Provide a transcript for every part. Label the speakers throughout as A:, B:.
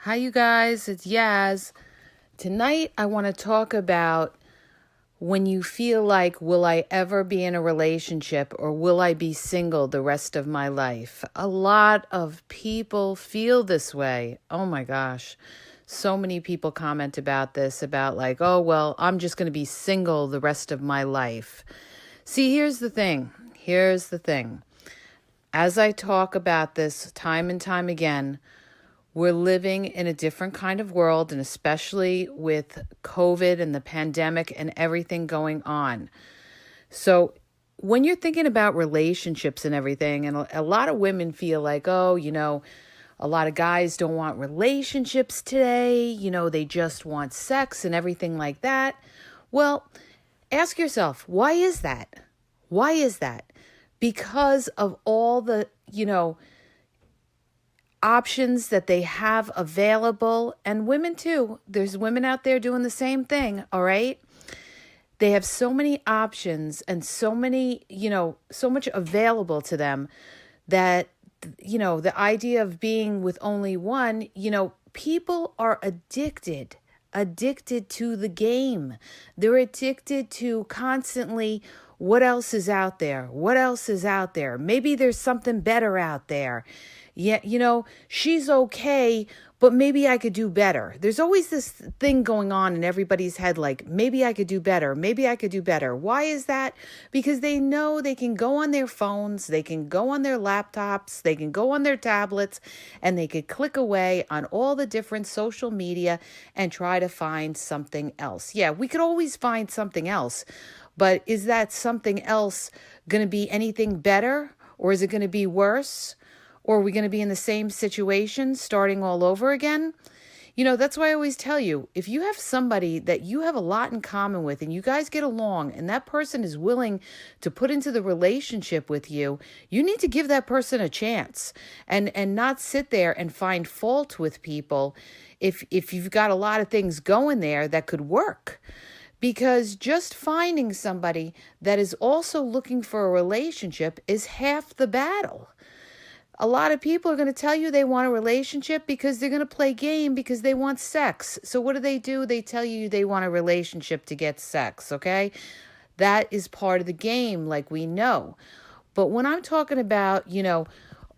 A: Hi, you guys. It's Yaz. Tonight, I want to talk about when you feel like, will I ever be in a relationship or will I be single the rest of my life? A lot of people feel this way. Oh my gosh. So many people comment about this, about like, oh, well, I'm just going to be single the rest of my life. See, here's the thing. As I talk about this time and time again, we're living in a different kind of world, and especially with COVID and the pandemic and everything going on. So when you're thinking about relationships and everything, and a lot of women feel like, oh, a lot of guys don't want relationships today, they just want sex and everything like that. Well, ask yourself, why is that? Why is that? Because of all the, options that they have available, and women too. There's women out there doing the same thing, all right? They have so many options and so many, so much available to them that, the idea of being with only one, people are addicted to the game. They're addicted to constantly, what else is out there? What else is out there? Maybe there's something better out there. Yeah, she's okay, but maybe I could do better. There's always this thing going on in everybody's head, like, maybe I could do better. Maybe I could do better. Why is that? Because they know they can go on their phones, they can go on their laptops, they can go on their tablets, and they could click away on all the different social media and try to find something else. Yeah, we could always find something else, but is that something else going to be anything better, or is it going to be worse? Or are we going to be in the same situation starting all over again? That's why I always tell you, if you have somebody that you have a lot in common with and you guys get along and that person is willing to put into the relationship with you, you need to give that person a chance and not sit there and find fault with people if you've got a lot of things going there that could work. Because just finding somebody that is also looking for a relationship is half the battle. A lot of people are going to tell you they want a relationship because they're going to play game because they want sex. So what do? They tell you they want a relationship to get sex, okay? That is part of the game, like we know. But when I'm talking about,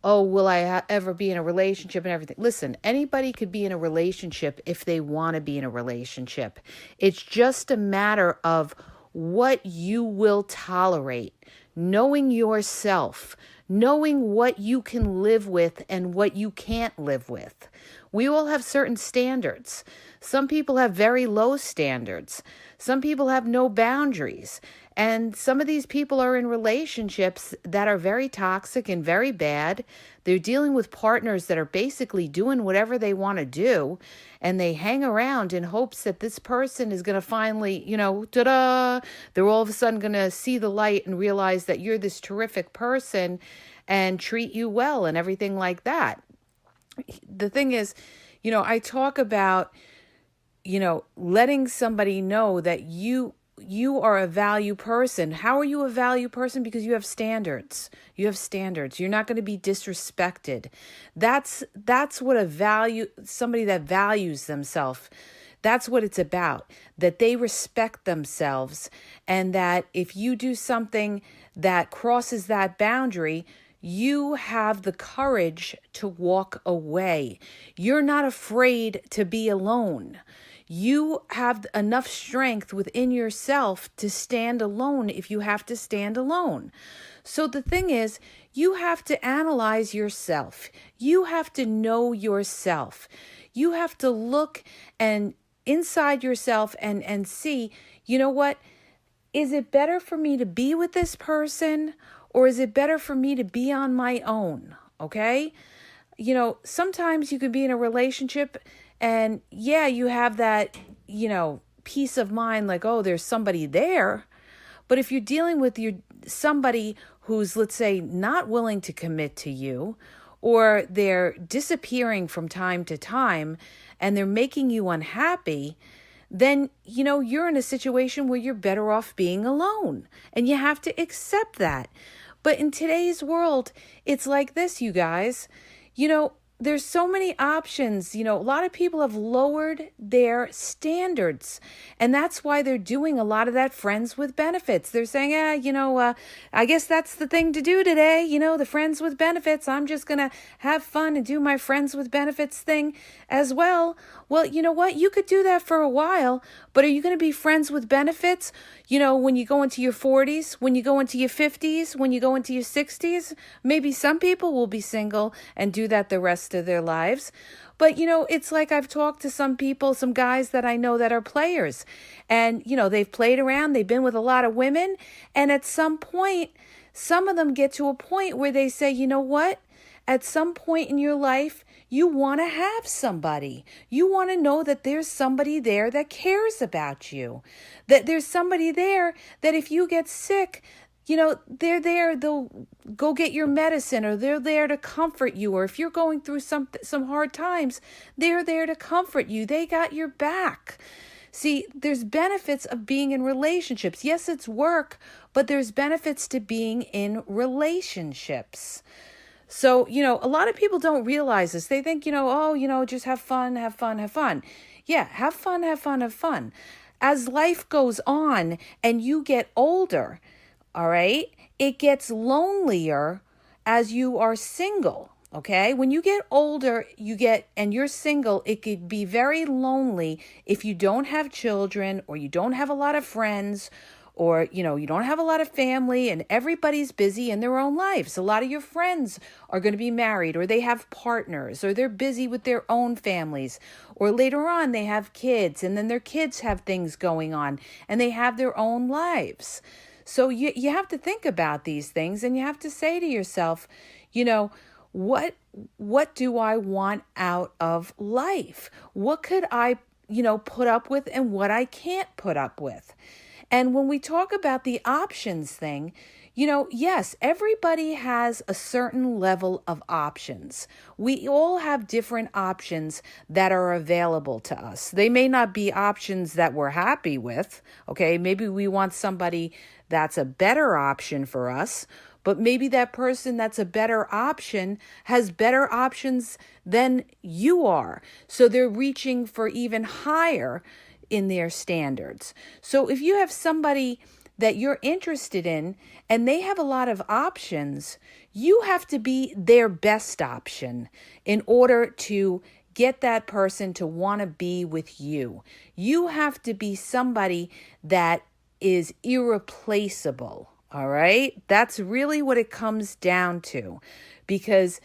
A: oh, will I ever be in a relationship and everything? Listen, anybody could be in a relationship if they want to be in a relationship. It's just a matter of what you will tolerate, knowing yourself, knowing what you can live with and what you can't live with. We all have certain standards. Some people have very low standards. Some people have no boundaries. And some of these people are in relationships that are very toxic and very bad. They're dealing with partners that are basically doing whatever they want to do. And they hang around in hopes that this person is going to finally, ta-da, they're all of a sudden going to see the light and realize that you're this terrific person and treat you well and everything like that. The thing is, I talk about, letting somebody know that you are a value person. How are you a value person? Because you have standards. You have standards. You're not going to be disrespected. That's what somebody that values themselves, that's what it's about, that they respect themselves, and that if you do something that crosses that boundary, you have the courage to walk away. You're not afraid to be alone. You have enough strength within yourself to stand alone if you have to stand alone. So the thing is, you have to analyze yourself. You have to know yourself. You have to look and inside yourself and see, what? Is it better for me to be with this person, or is it better for me to be on my own? Okay? Sometimes you could be in a relationship and you have that, peace of mind, like, oh, there's somebody there. But if you're dealing with somebody who's, let's say, not willing to commit to you, or they're disappearing from time to time and they're making you unhappy, then, you're in a situation where you're better off being alone. And you have to accept that. But in today's world, it's like this, you guys. there's so many options. A lot of people have lowered their standards, and that's why they're doing a lot of that friends with benefits. They're saying, I guess that's the thing to do today, the friends with benefits. I'm just going to have fun and do my friends with benefits thing as well. Well, you know what? You could do that for a while, but are you going to be friends with benefits, when you go into your 40s, when you go into your 50s, when you go into your 60s? Maybe some people will be single and do that the rest of their lives. But, it's like I've talked to some people, some guys that I know that are players, and, they've played around, they've been with a lot of women. And at some point, some of them get to a point where they say, you know what? At some point in your life, you want to have somebody. You want to know that there's somebody there that cares about you, that there's somebody there that if you get sick, they're there, they'll go get your medicine, or they're there to comfort you. Or if you're going through some hard times, they're there to comfort you. They got your back. See, there's benefits of being in relationships. Yes, it's work, but there's benefits to being in relationships. So, a lot of people don't realize this. They think, just have fun, have fun, have fun. Yeah, have fun, have fun, have fun. As life goes on and you get older, all right, it gets lonelier as you are single. Okay, when you get older, and you're single, it could be very lonely if you don't have children, or you don't have a lot of friends, or, you don't have a lot of family, and everybody's busy in their own lives. A lot of your friends are going to be married, or they have partners, or they're busy with their own families, or later on they have kids, and then their kids have things going on, and they have their own lives. So you have to think about these things, and you have to say to yourself, what do I want out of life? What could I, put up with, and what I can't put up with? And when we talk about the options thing, yes, everybody has a certain level of options. We all have different options that are available to us. They may not be options that we're happy with. Okay, maybe we want somebody that's a better option for us, but maybe that person that's a better option has better options than you are. So they're reaching for even higher in their standards. So if you have somebody that you're interested in and they have a lot of options, you have to be their best option in order to get that person to want to be with you. You have to be somebody that is irreplaceable. All right? That's really what it comes down to. Because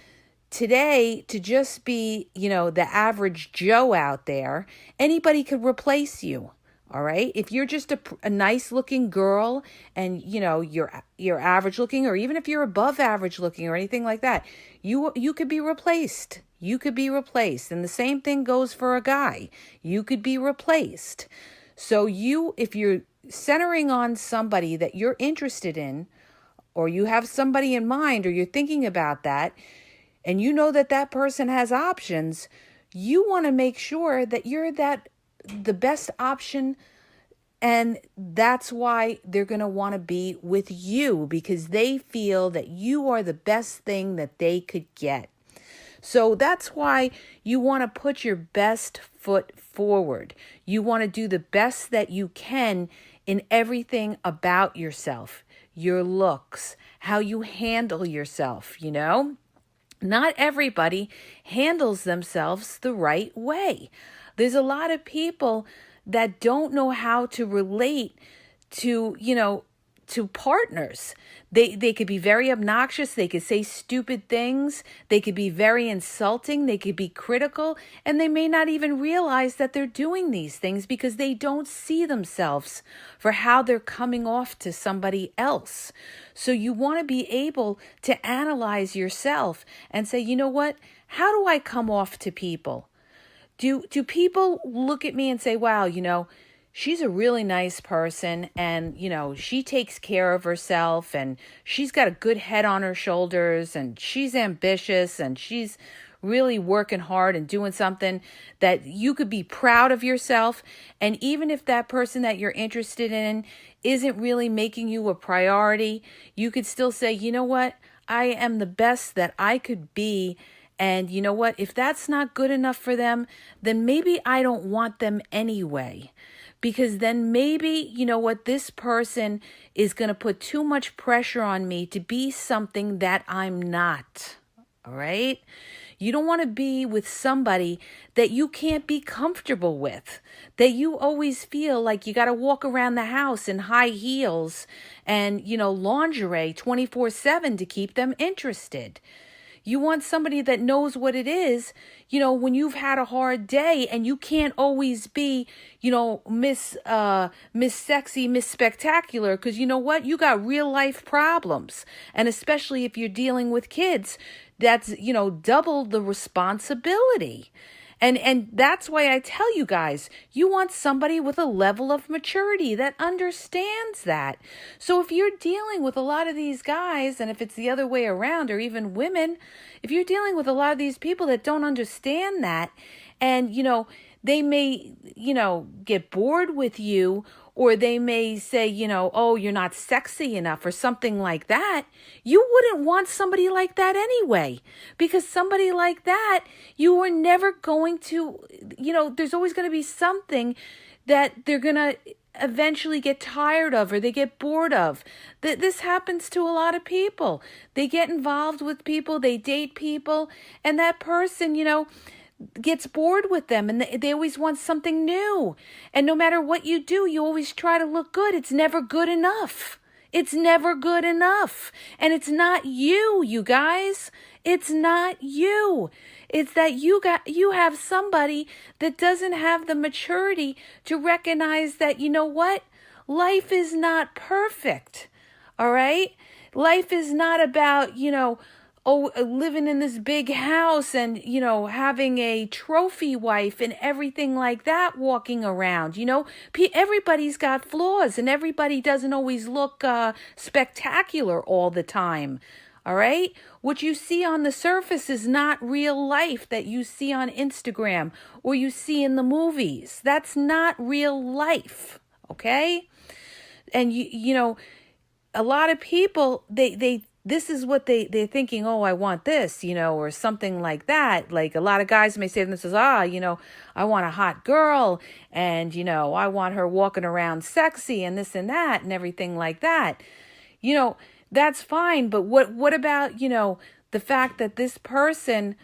A: today, to just be, the average Joe out there, anybody could replace you. All right? If you're just a nice looking girl and, you're average looking, or even if you're above average looking or anything like that, you could be replaced. You could be replaced. And the same thing goes for a guy. You could be replaced. So if you're centering on somebody that you're interested in, or you have somebody in mind, or you're thinking about that, and you know that that person has options, you want to make sure that you're the best option. And that's why they're going to want to be with you, because they feel that you are the best thing that they could get. So that's why you want to put your best foot forward. You want to do the best that you can in everything about yourself, your looks, how you handle yourself, Not everybody handles themselves the right way. There's a lot of people that don't know how to relate to, to partners. They could be very obnoxious. They could say stupid things. They could be very insulting. They could be critical. And they may not even realize that they're doing these things because they don't see themselves for how they're coming off to somebody else. So you want to be able to analyze yourself and say, you know what? How do I come off to people? Do people look at me and say, wow, she's a really nice person, and, she takes care of herself, and she's got a good head on her shoulders, and she's ambitious, and she's really working hard and doing something that you could be proud of yourself. And even if that person that you're interested in isn't really making you a priority, you could still say, you know what? I am the best that I could be, And you know what? If that's not good enough for them, then maybe I don't want them anyway. Because then maybe, you know what, this person is going to put too much pressure on me to be something that I'm not. All right? You don't want to be with somebody that you can't be comfortable with, that you always feel like you got to walk around the house in high heels and, lingerie 24/7 to keep them interested. You want somebody that knows what it is, when you've had a hard day and you can't always be, Miss Sexy, Miss Spectacular, because you know what? You got real life problems. And especially if you're dealing with kids, that's, double the responsibility. And that's why I tell you guys, you want somebody with a level of maturity that understands that. So if you're dealing with a lot of these guys, and if it's the other way around, or even women, if you're dealing with a lot of these people that don't understand that, and, they may, get bored with you, or they may say, oh, you're not sexy enough or something like that. You wouldn't want somebody like that anyway, because somebody like that, you are never going to, there's always going to be something that they're going to eventually get tired of or they get bored of. This happens to a lot of people. They get involved with people, they date people, and that person, gets bored with them, and they always want something new. And no matter what you do, you always try to look good. It's never good enough. It's never good enough. And it's not you, you guys. It's not you. It's that you have somebody that doesn't have the maturity to recognize that, you know what? Life is not perfect. All right? Life is not about, living in this big house and, having a trophy wife and everything like that walking around. Everybody's got flaws and everybody doesn't always look spectacular all the time. All right? What you see on the surface is not real life that you see on Instagram or you see in the movies. That's not real life. Okay? And, a lot of people, this is what they're thinking, oh, I want this, or something like that. Like a lot of guys may say this is, I want a hot girl and, I want her walking around sexy and this and that and everything like that. That's fine. But what about, the fact that this person,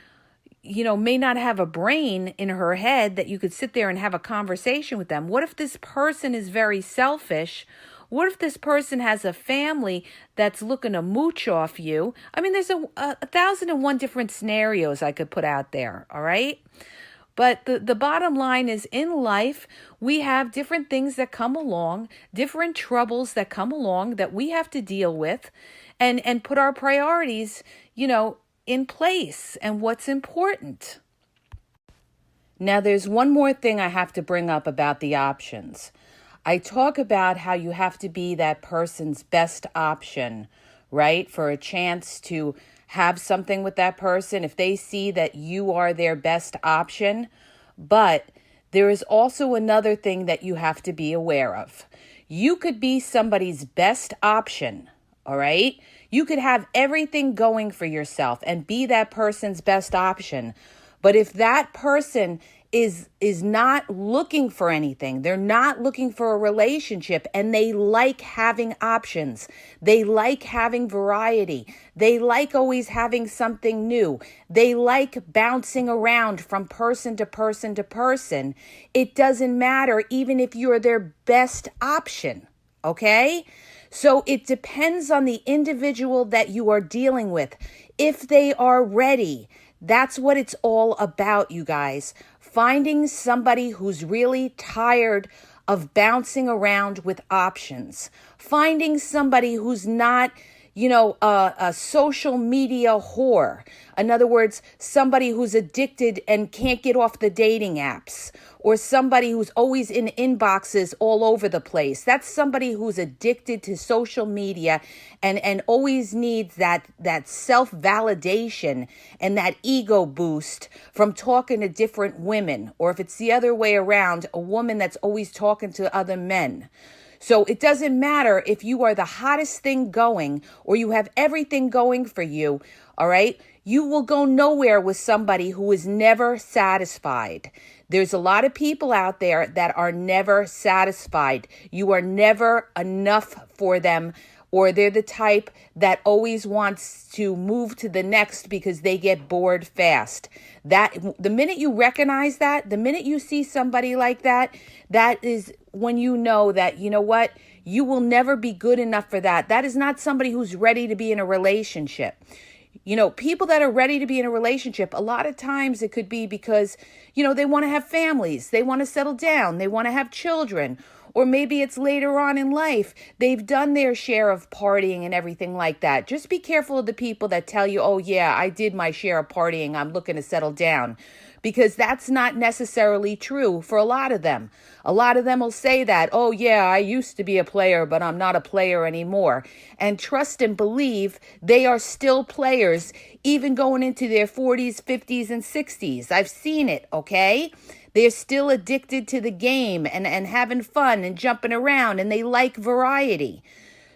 A: may not have a brain in her head that you could sit there and have a conversation with them? What if this person is very selfish? What if this person has a family that's looking to mooch off you? I mean, there's a 1,001 different scenarios I could put out there, all right? But the bottom line is, in life, we have different things that come along, different troubles that come along that we have to deal with and put our priorities, in place and what's important. Now, there's one more thing I have to bring up about the options. I talk about how you have to be that person's best option, right? For a chance to have something with that person if they see that you are their best option. But there is also another thing that you have to be aware of. You could be somebody's best option, all right? You could have everything going for yourself and be that person's best option. But if that person is not looking for anything, they're not looking for a relationship, and they like having options, they like having variety, they like always having something new, they like bouncing around from person to person to person, it doesn't matter even if you're their best option, okay? So it depends on the individual that you are dealing with. If they are ready, that's what it's all about, you guys. Finding somebody who's really tired of bouncing around with options. Finding somebody who's not, a social media whore. In other words, somebody who's addicted and can't get off the dating apps. Or somebody who's always in inboxes all over the place. That's somebody who's addicted to social media and always needs that self-validation and that ego boost from talking to different women. Or if it's the other way around, a woman that's always talking to other men. So it doesn't matter if you are the hottest thing going or you have everything going for you, all right? You will go nowhere with somebody who is never satisfied. There's a lot of people out there that are never satisfied. You are never enough for them, or they're the type that always wants to move to the next because they get bored fast. That the minute you recognize that, the minute you see somebody like that, that is when you know that, you know what, you will never be good enough for that. That is not somebody who's ready to be in a relationship. You know, people that are ready to be in a relationship, a lot of times it could be because, you know, they want to have families, they want to settle down, they want to have children, or maybe it's later on in life. They've done their share of partying and everything like that. Just be careful of the people that tell you, oh yeah, I did my share of partying, I'm looking to settle down. Because that's not necessarily true for a lot of them. A lot of them will say that, oh yeah, I used to be a player, but I'm not a player anymore. And trust and believe they are still players, even going into their 40s, 50s, and 60s. I've seen it, okay? They're still addicted to the game and having fun and jumping around, and they like variety.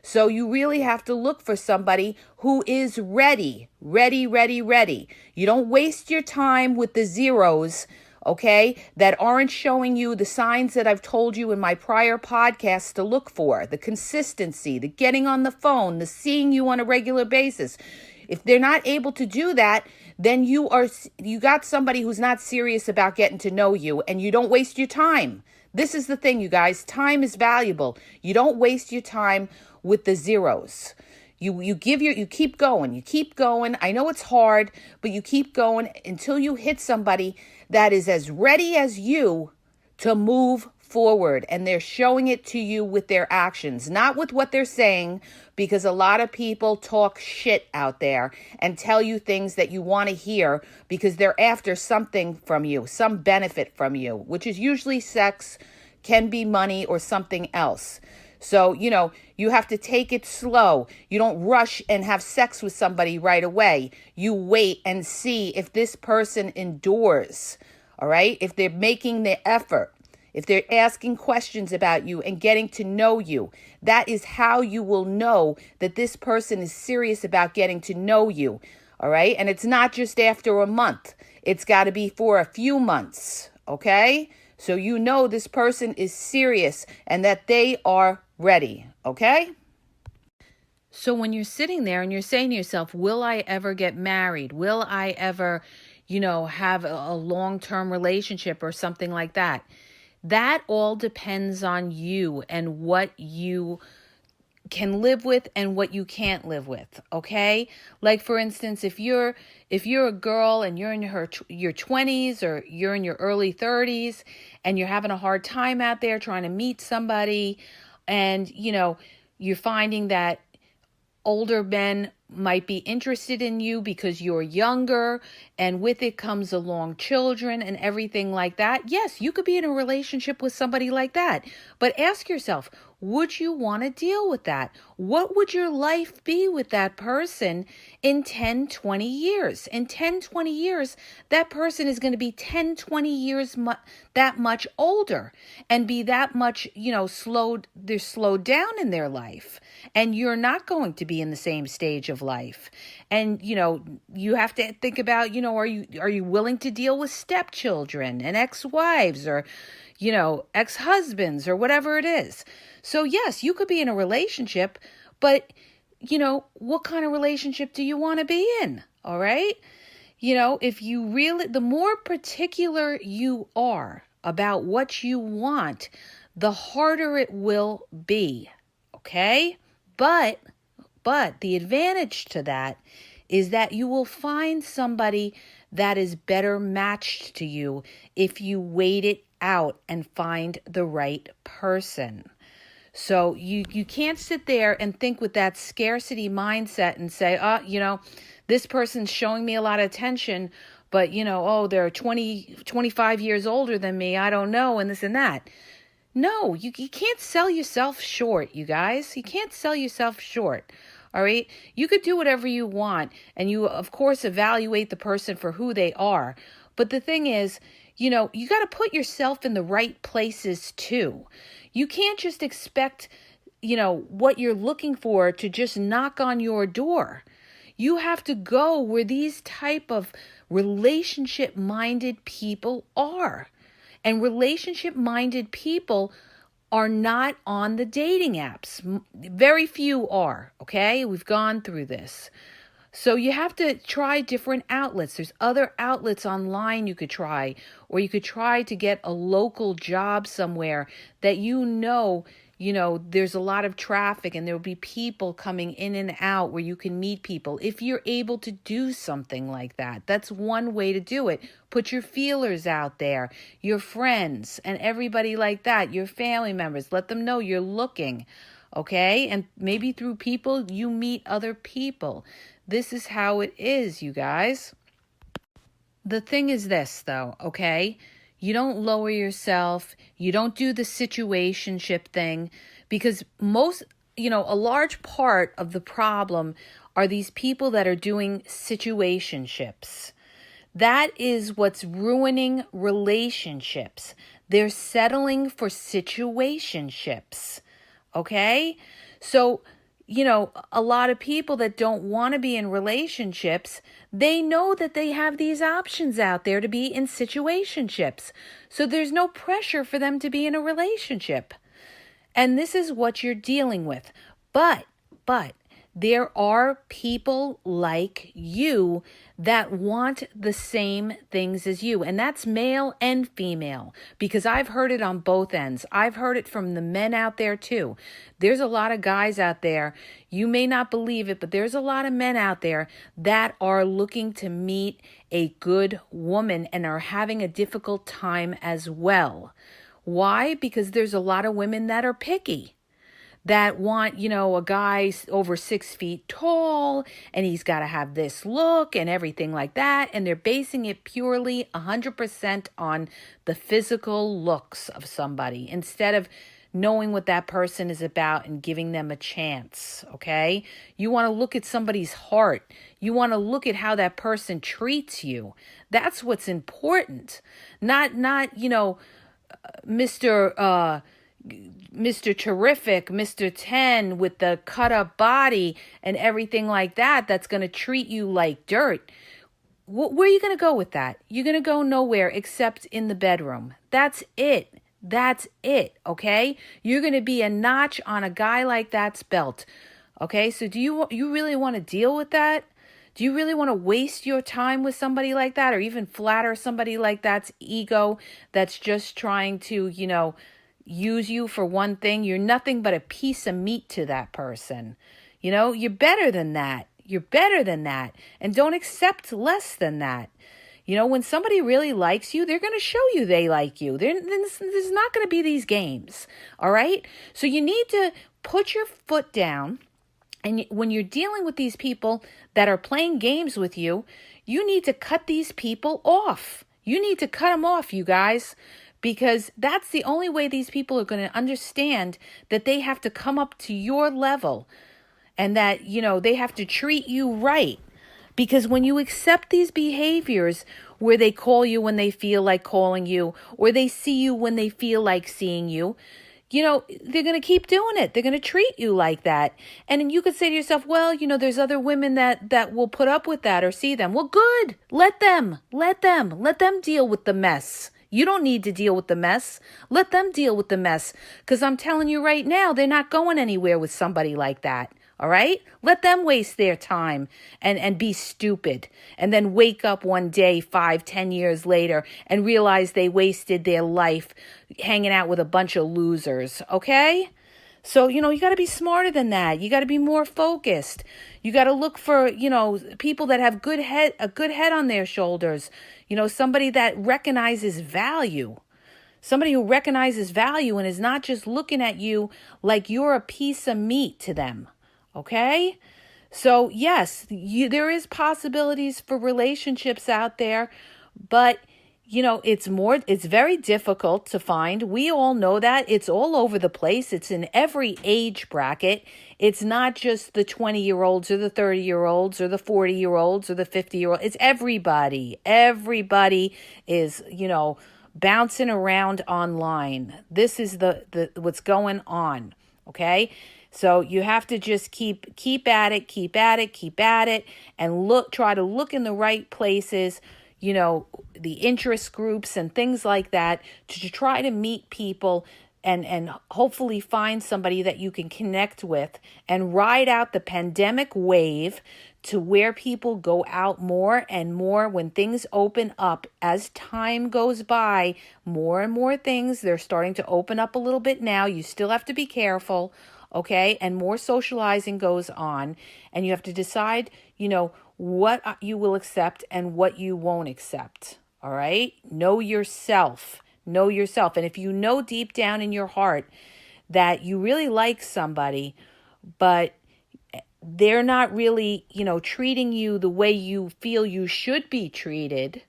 A: So you really have to look for somebody who is ready. You don't waste your time with the zeros, okay, that aren't showing you the signs that I've told you in my prior podcasts to look for. The consistency, the getting on the phone, the seeing you on a regular basis. If they're not able to do that, then you got somebody who's not serious about getting to know you, and you don't waste your time. This is the thing, you guys. Time is valuable. You don't waste your time with the zeros. You keep going. I know it's hard, but you keep going until you hit somebody that is as ready as you to move forward. And they're showing it to you with their actions, not with what they're saying, because a lot of people talk shit out there and tell you things that you want to hear because they're after something from you, some benefit from you, which is usually sex, can be money, or something else. So, you know, you have to take it slow. You don't rush and have sex with somebody right away. You wait and see if this person endures, all right? If they're making the effort, if they're asking questions about you and getting to know you, that is how you will know that this person is serious about getting to know you, all right? And it's not just after a month. It's got to be for a few months, okay? So you know this person is serious and that they are ready, okay? So when you're sitting there and you're saying to yourself, will I ever get married? Will I ever, have a long-term relationship or something like that? That all depends on you and what you can live with and what you can't live with, okay? Like for instance, if you're a girl and you're in your 20s or you're in your early 30s and you're having a hard time out there trying to meet somebody, and you're finding that older men might be interested in you because you're younger, and with it comes along children and everything like that. Yes, you could be in a relationship with somebody like that, but ask yourself, would you want to deal with that? What would your life be with that person in 10, 20 years? In 10, 20 years, that person is going to be 10, 20 years that much older and be that much, they're slowed down in their life. And you're not going to be in the same stage of life. And, you have to think about, are you willing to deal with stepchildren and ex-wives or, ex-husbands or whatever it is? So yes, you could be in a relationship, but, what kind of relationship do you want to be in? All right. If you really, the more particular you are about what you want, the harder it will be. Okay. But the advantage to that is that you will find somebody that is better matched to you if you wait it out and find the right person. So you can't sit there and think with that scarcity mindset and say, this person's showing me a lot of attention, but, they're 20, 25 years older than me. I don't know, and this and that. No, you can't sell yourself short, you guys. You can't sell yourself short. All right. You could do whatever you want. And you, of course, evaluate the person for who they are. But the thing is, you got to put yourself in the right places too. You can't just expect, what you're looking for to just knock on your door. You have to go where these type of relationship-minded people are. And relationship-minded people are not on the dating apps. Very few are, okay? We've gone through this. So you have to try different outlets. There's other outlets online you could try, or you could try to get a local job somewhere that there's a lot of traffic and there will be people coming in and out where you can meet people. If you're able to do something like that, that's one way to do it. Put your feelers out there, your friends and everybody like that, your family members, let them know you're looking, okay? And maybe through people, you meet other people. This is how it is, you guys. The thing is this, though, okay? You don't lower yourself. You don't do the situationship thing, because a large part of the problem are these people that are doing situationships. That is what's ruining relationships. They're settling for situationships, okay? So, a lot of people that don't want to be in relationships, they know that they have these options out there to be in situationships. So there's no pressure for them to be in a relationship. And this is what you're dealing with. But there are people like you that want the same things as you. And that's male and female, because I've heard it on both ends. I've heard it from the men out there too. There's a lot of guys out there. You may not believe it, but there's a lot of men out there that are looking to meet a good woman and are having a difficult time as well. Why? Because there's a lot of women that are picky, that want, a guy over 6 feet tall, and he's got to have this look and everything like that. And they're basing it purely 100% on the physical looks of somebody, instead of knowing what that person is about and giving them a chance, okay? You want to look at somebody's heart. You want to look at how that person treats you. That's what's important. Not Mr. Terrific, Mr. 10 with the cut up body and everything like that, that's going to treat you like dirt. Where are you going to go with that? You're going to go nowhere except in the bedroom. That's it. That's it, okay? You're going to be a notch on a guy like that's belt, okay? So do you really want to deal with that? Do you really want to waste your time with somebody like that, or even flatter somebody like that's ego, that's just trying to, use you for one thing? You're nothing but a piece of meat to that person. You're better than that. You're better than that. And don't accept less than that. When somebody really likes you, they're going to show you they like you. There's not going to be these games. All right? So you need to put your foot down. And when you're dealing with these people that are playing games with you, you need to cut these people off. You need to cut them off, you guys, because that's the only way these people are going to understand that they have to come up to your level, and that, they have to treat you right. Because when you accept these behaviors where they call you when they feel like calling you, or they see you when they feel like seeing you, they're going to keep doing it. They're going to treat you like that. And you could say to yourself, well, there's other women that will put up with that or see them. Well, good. Let them deal with the mess. You don't need to deal with the mess. Let them deal with the mess. Because I'm telling you right now, they're not going anywhere with somebody like that. All right? Let them waste their time and be stupid, and then wake up one day 5-10 years later and realize they wasted their life hanging out with a bunch of losers. Okay? So, you got to be smarter than that. You got to be more focused. You got to look for, people that have a good head on their shoulders. Somebody that recognizes value. Somebody who recognizes value and is not just looking at you like you're a piece of meat to them. Okay? So yes, there is possibilities for relationships out there, but it's very difficult to find. We all know that. It's all over the place. It's in every age bracket. It's not just the 20-year-olds or the 30-year-olds or the 40-year-olds or the 50-year-olds. It's everybody. Everybody is, bouncing around online. This is the what's going on, okay? So you have to just keep at it, and try to look in the right places, the interest groups and things like that, to try to meet people and hopefully find somebody that you can connect with and ride out the pandemic wave to where people go out more and more when things open up. As time goes by, more and more things, they're starting to open up a little bit now. You still have to be careful, okay? And more socializing goes on, and you have to decide, what you will accept and what you won't accept, all right? Know yourself. Know yourself. And if you know deep down in your heart that you really like somebody, but they're not really, treating you the way you feel you should be treated,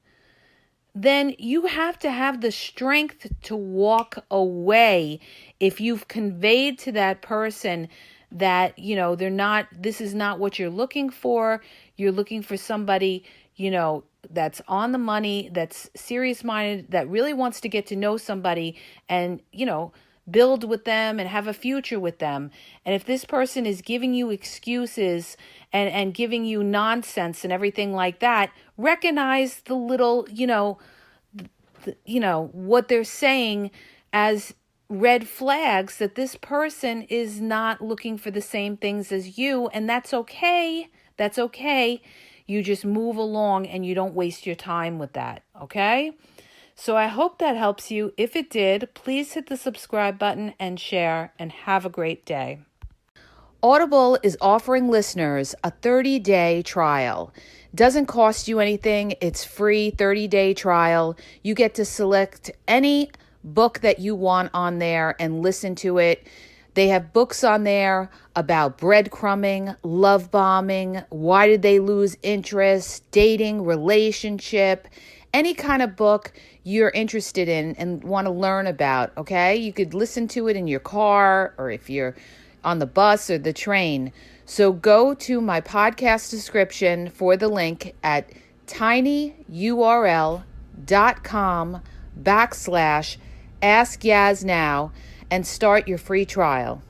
A: then you have to have the strength to walk away. If you've conveyed to that person that, this is not what you're looking for. You're looking for somebody, that's on the money, that's serious-minded, that really wants to get to know somebody and, build with them and have a future with them. And if this person is giving you excuses and giving you nonsense and everything like that, recognize the little, what they're saying as red flags, that this person is not looking for the same things as you, and that's okay. That's okay. You just move along and you don't waste your time with that, okay? So I hope that helps you. If it did, please hit the subscribe button and share, and have a great day. Audible is offering listeners a 30-day trial. Doesn't cost you anything. It's free 30-day trial. You get to select any book that you want on there and listen to it. They have books on there about breadcrumbing, love bombing, why did they lose interest, dating, relationship, any kind of book you're interested in and want to learn about, okay? You could listen to it in your car, or if you're on the bus or the train. So go to my podcast description for the link at tinyurl.com/AskYazNow and start your free trial.